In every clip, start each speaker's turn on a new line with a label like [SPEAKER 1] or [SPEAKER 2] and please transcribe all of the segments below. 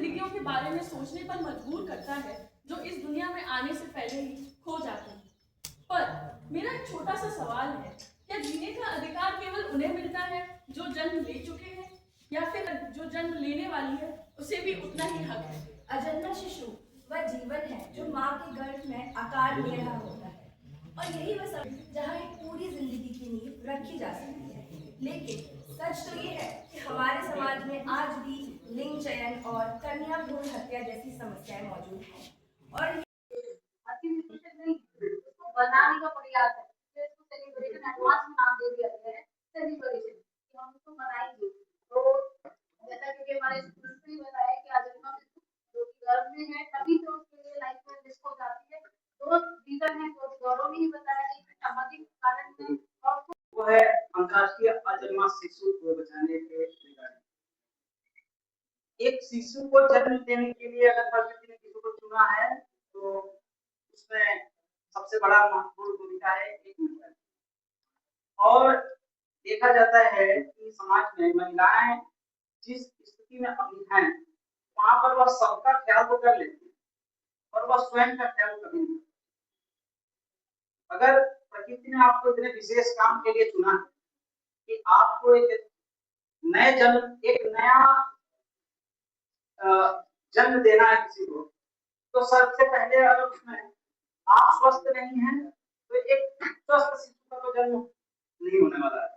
[SPEAKER 1] जिंदगियों के बारे में सोचने पर मजबूर करता है जो इस दुनिया में आने से पहले ही खो जाते हैं। पर मेरा एक छोटा सा सवाल है, क्या जीने का अधिकार केवल उन्हें मिलता है जो जन्म ले चुके हैं, या फिर जो जन्म लेने वाली है उसे भी उतना ही हक है?
[SPEAKER 2] अजन्मा शिशु वह जीवन है जो माँ के गर्भ में आकार ले रहा होता है, और यही वह समय जहाँ एक पूरी जिंदगी की नींव रखी जा सकती है। लेकिन सच तो ये है कि हमारे समाज में आज भी लिंग चयन और कन्या भ्रूण हत्या जैसी समस्याएं मौजूद हैं। और
[SPEAKER 3] आर्टिफिशियल नहीं है, उसको बनाने का प्रयास है। तो इसको सेलिब्रेशन एडवांस में नाम दे दिया गया है, सेलिब्रेशन कि हम इसको मनाएंगे। तो जैसा कि हमारे स्कूल से ही बताया कि अजन्मा शिशु जो कि गर्भ में है तभी तो उसके लिए लाइफ में रिस्क हो जाती है। दो रीजन है, तो गौरव ने ही बताया कि सामाजिक कारण है और
[SPEAKER 4] वो है अंतर्राष्ट्रीय अजन्मा शिशु को बचाने के रिगार्डिंग। एक शिशु को जन्म देने के लिए अगर प्रकृति ने किसी को चुना है तो उसमें सबसे बड़ा महत्वपूर्ण भूमिका है एक महिला। और देखा जाता है कि समाज में महिलाएं जिस स्थिति में अभी हैं वहां पर वह सबका ख्याल तो कर लेती है और वह स्वयं का ख्याल कभी नहीं। अगर प्रकृति ने आपको इतने विशेष काम के लिए चुना है कि आपको एक नया जन्म देना है किसी को, तो सबसे पहले अगर उसमें आप स्वस्थ नहीं हैं तो एक स्वस्थ शिशु का तो जन्म नहीं होने वाला है।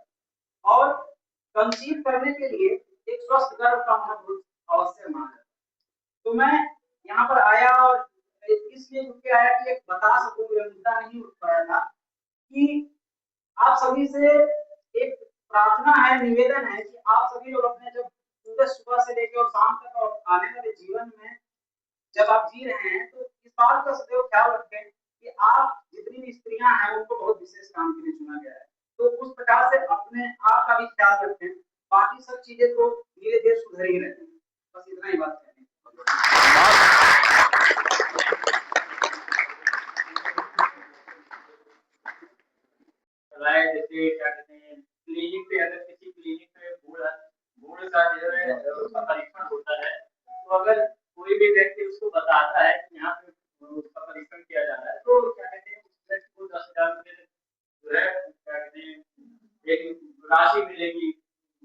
[SPEAKER 4] और कंसीव करने के लिए एक स्वस्थ गर्भ का होना बहुत आवश्यक माना जाता है। तो मैं यहाँ पर आया और इसलिए रुक के आया कि एक बता सकूं, यह मुद्दा नहीं उठ पाया था कि आप सभी से एक प्रार्थना है, निवेदन है कि आप सभी लोग अपने जब पूरे सुबह से लेकर और शाम तक और आने वाले जीवन में जब आप जी रहे हैं तो इस बात का सदैव ख्याल रखें कि आप जितनी भी स्त्रियां हैं उनको बहुत विशेष काम के लिए चुना गया है। तो उस प्रकार से अपने आप का भी ख्याल रखें। बाकी सब चीजें तो धीरे धीरे सुधर ही रहती हैं। बस इतना ही बात कहनी
[SPEAKER 5] है। जैसे क्या कहते हैं, क्लिनिक पे अगर किसी क्लिनिक पे भूड़ का जो है उसका परीक्षण होता है, तो अगर कोई भी व्यक्ति उसको बताता है कि यहाँ पे उसका परीक्षण किया जा रहा है, तो क्या कहते हैं उस व्यक्ति को 10,000 रुपये जो है क्या कहते हैं एक राशि मिलेगी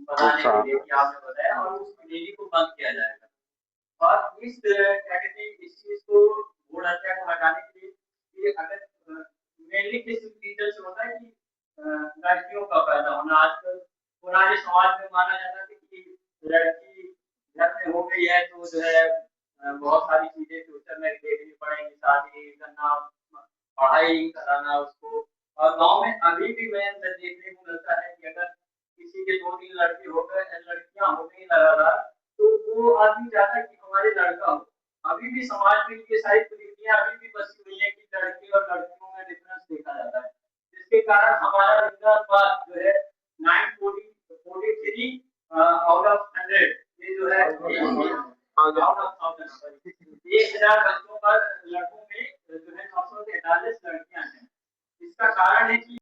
[SPEAKER 5] बताने के लिए कि आपने बताया, और उस क्लिनिक को बंद किया जाएगा। और इस क्या कहते हैं इस चीज को भ्रूण हत्या को हटाने के लिए अगर मेनली किस रीजन से होता है कि लड़कियों का पैदा होना। आजकल पुराने समाज में माना जाता था कि लड़की घर में हो गई है तो जो है बहुत सारी चीजें फ्यूचर में देखनी पड़ेंगी, शादी करना, पढ़ाई कराना उसको। और गांव में अभी भी मैं देखने को मिलता है कि अगर किसी के 2-3 लड़के हो गए, लड़कियां हो गई लगातार, तो वो आदमी चाहता है कि हमारे लड़का हो। अभी भी समाज में ये सारी कुरीतियां अभी भी बसी हुई है कि लड़की और लड़कियों में डिफरेंस देखा जाता है, जिसके कारण हमारा लिंगानुपात जो है 943 आउट ऑफ 100 ये जो है आउट ऑफ 1000 बच्चों पर लड़कों में जो है 943 लड़कियां हैं। इसका कारण है कि